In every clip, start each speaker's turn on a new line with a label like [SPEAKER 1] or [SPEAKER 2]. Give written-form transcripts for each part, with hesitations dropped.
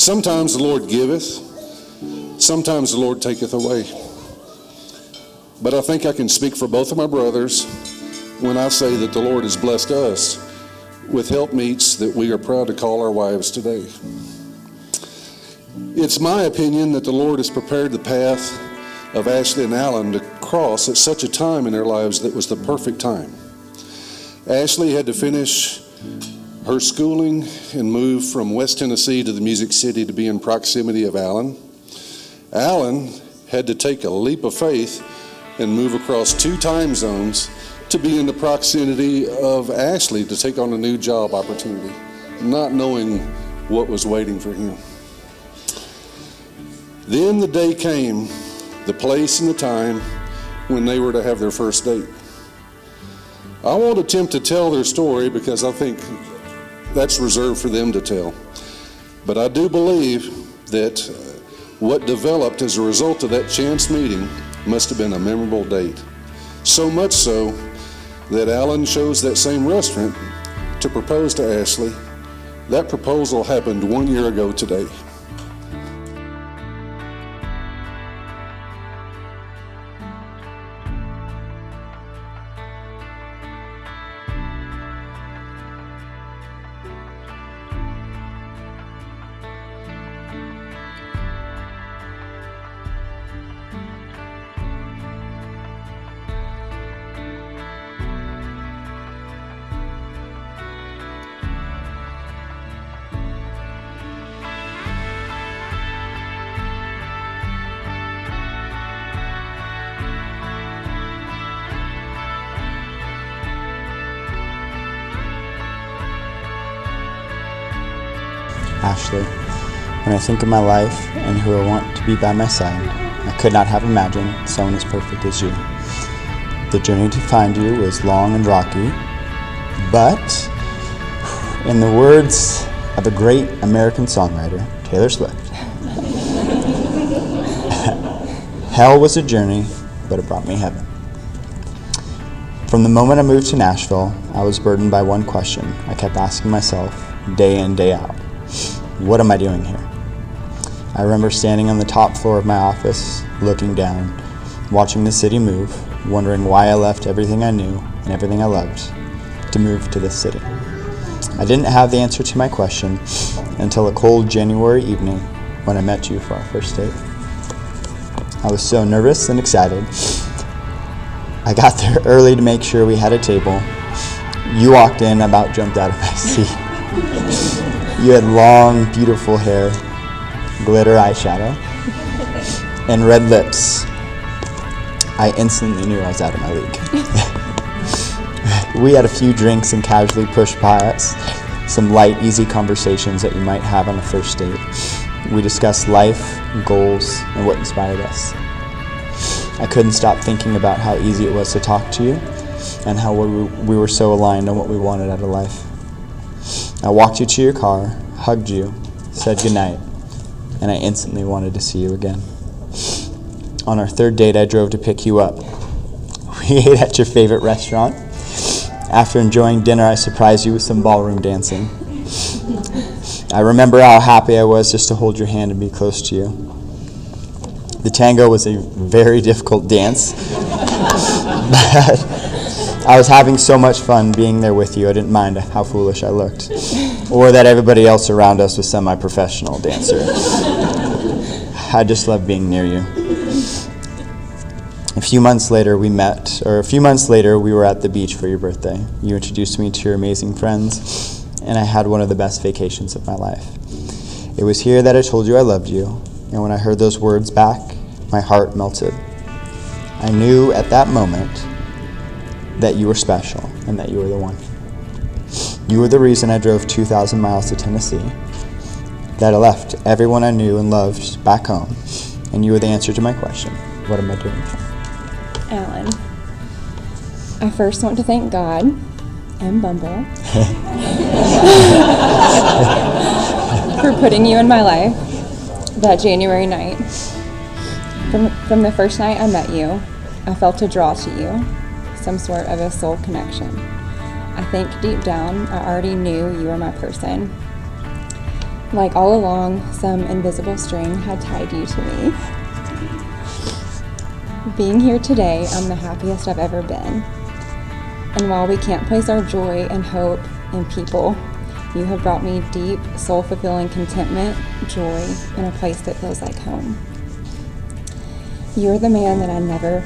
[SPEAKER 1] Sometimes the Lord giveth, sometimes the Lord taketh away. But I think I can speak for both of my brothers when I say that the Lord has blessed us with helpmeets that we are proud to call our wives today. It's my opinion that the Lord has prepared the path of Ashley and Alan to cross at such a time in their lives that was the perfect time. Ashley had to finish her schooling and move from West Tennessee to the Music City to be in proximity of Alan. Alan had to take a leap of faith and move across 2 time zones to be in the proximity of Ashley to take on a new job opportunity, not knowing what was waiting for him. Then the day came, the place and the time when they were to have their first date. I won't attempt to tell their story because I think that's reserved for them to tell. But I do believe that what developed as a result of that chance meeting must have been a memorable date. So much so that Alan chose that same restaurant to propose to Ashley. That proposal happened 1 year ago today.
[SPEAKER 2] Ashley, when I think of my life and who I want to be by my side, I could not have imagined someone as perfect as you. The journey to find you was long and rocky, but in the words of a great American songwriter, Taylor Swift, hell was a journey, but it brought me heaven. From the moment I moved to Nashville, I was burdened by one question I kept asking myself day in, day out. What am I doing here? I remember standing on the top floor of my office, looking down, watching the city move, wondering why I left everything I knew and everything I loved to move to this city. I didn't have the answer to my question until a cold January evening when I met you for our first date. I was so nervous and excited. I got there early to make sure we had a table. You walked in, I about jumped out of my seat. You had long, beautiful hair, glitter eyeshadow, and red lips. I instantly knew I was out of my league. We had a few drinks and casually pushed by us, some light, easy conversations that you might have on a first date. We discussed life, goals, and what inspired us. I couldn't stop thinking about how easy it was to talk to you and how we were so aligned on what we wanted out of life. I walked you to your car, hugged you, said goodnight, and I instantly wanted to see you again. On our third date, I drove to pick you up. We ate at your favorite restaurant. After enjoying dinner, I surprised you with some ballroom dancing. I remember how happy I was just to hold your hand and be close to you. The tango was a very difficult dance, but I was having so much fun being there with you, I didn't mind how foolish I looked, or that everybody else around us was semi-professional dancer. I just loved being near you. A few months later, we were at the beach for your birthday. You introduced me to your amazing friends, and I had one of the best vacations of my life. It was here that I told you I loved you, and when I heard those words back, my heart melted. I knew at that moment that you were special and that you were the one. You were the reason I drove 2,000 miles to Tennessee, that I left everyone I knew and loved back home, and you were the answer to my question, what am I doing here?
[SPEAKER 3] Alan, I first want to thank God and Bumble for putting you in my life that January night. From the first night I met you, I felt a draw to you, some sort of a soul connection. I think deep down I already knew you were my person. Like all along, some invisible string had tied you to me. Being here today, I'm the happiest I've ever been. And while we can't place our joy and hope in people, you have brought me deep, soul-fulfilling contentment, joy, and a place that feels like home. You're the man that I never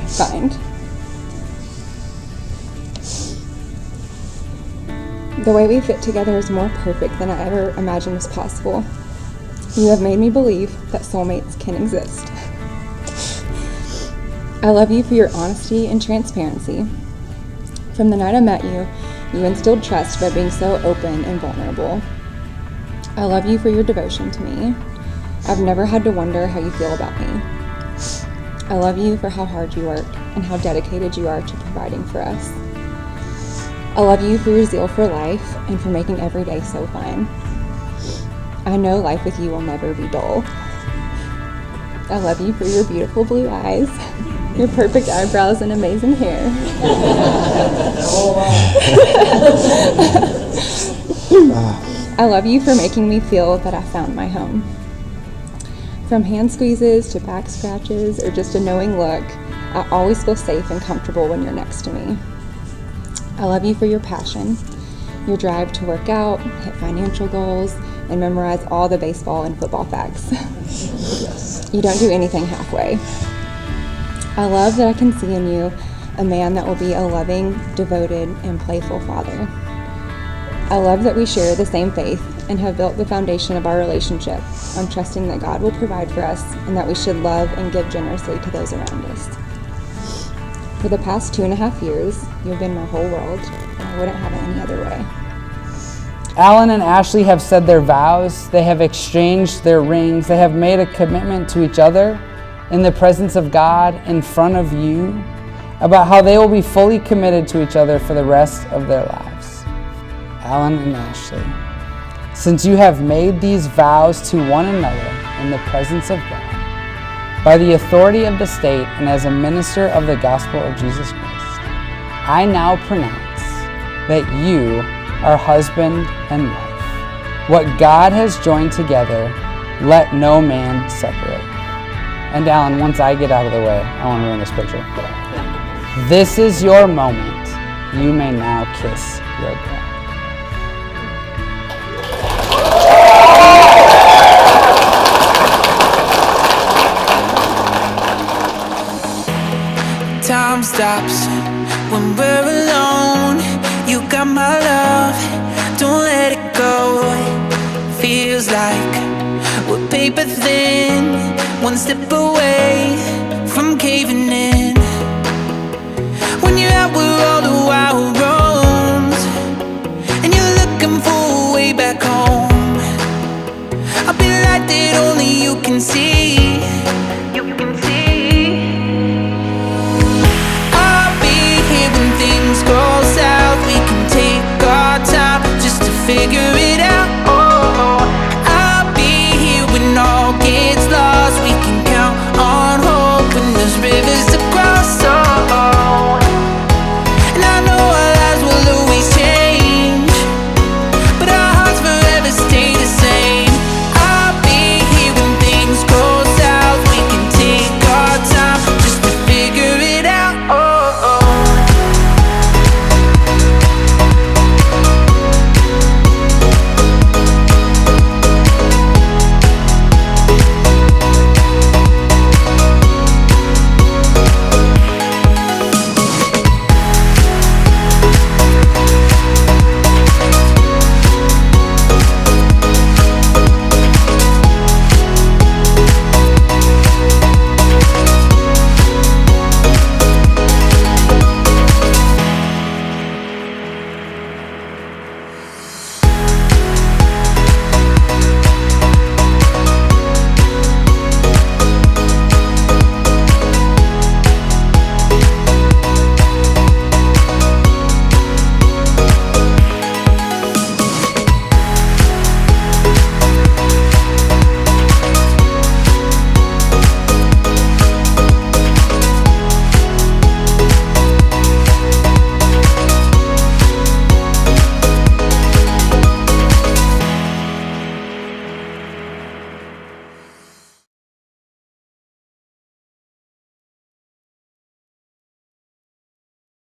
[SPEAKER 3] find. The way we fit together is more perfect than I ever imagined was possible. You have made me believe that soulmates can exist. I love you for your honesty and transparency. From the night I met you, you instilled trust by being so open and vulnerable. I love you for your devotion to me. I've never had to wonder how you feel about me. I love you for how hard you work and how dedicated you are to providing for us. I love you for your zeal for life and for making every day so fun. I know life with you will never be dull. I love you for your beautiful blue eyes, your perfect eyebrows and amazing hair. I love you for making me feel that I found my home. From hand squeezes to back scratches or just a knowing look, I always feel safe and comfortable when you're next to me. I love you for your passion, your drive to work out, hit financial goals, and memorize all the baseball and football facts. You don't do anything halfway. I love that I can see in you a man that will be a loving, devoted, and playful father. I love that we share the same faith and have built the foundation of our relationship on trusting that God will provide for us and that we should love and give generously to those around us. For the past 2.5 years, you've been my whole world, and I wouldn't have it any other way.
[SPEAKER 4] Alan and Ashley have said their vows, they have exchanged their rings, they have made a commitment to each other in the presence of God in front of you about how they will be fully committed to each other for the rest of their lives. Alan and Ashley, since you have made these vows to one another in the presence of God, by the authority of the state and as a minister of the gospel of Jesus Christ, I now pronounce that you are husband and wife. What God has joined together, let no man separate. And Alan, once I get out of the way, I want to ruin this picture. This is your moment. You may now kiss your bride.
[SPEAKER 5] Time stops when we're alone. You got my love, don't let it go. Feels like we're paper thin, one step away from caving in. When you're out where all the wild roams, and you're looking for a way back home, I'll be the light that only you can see.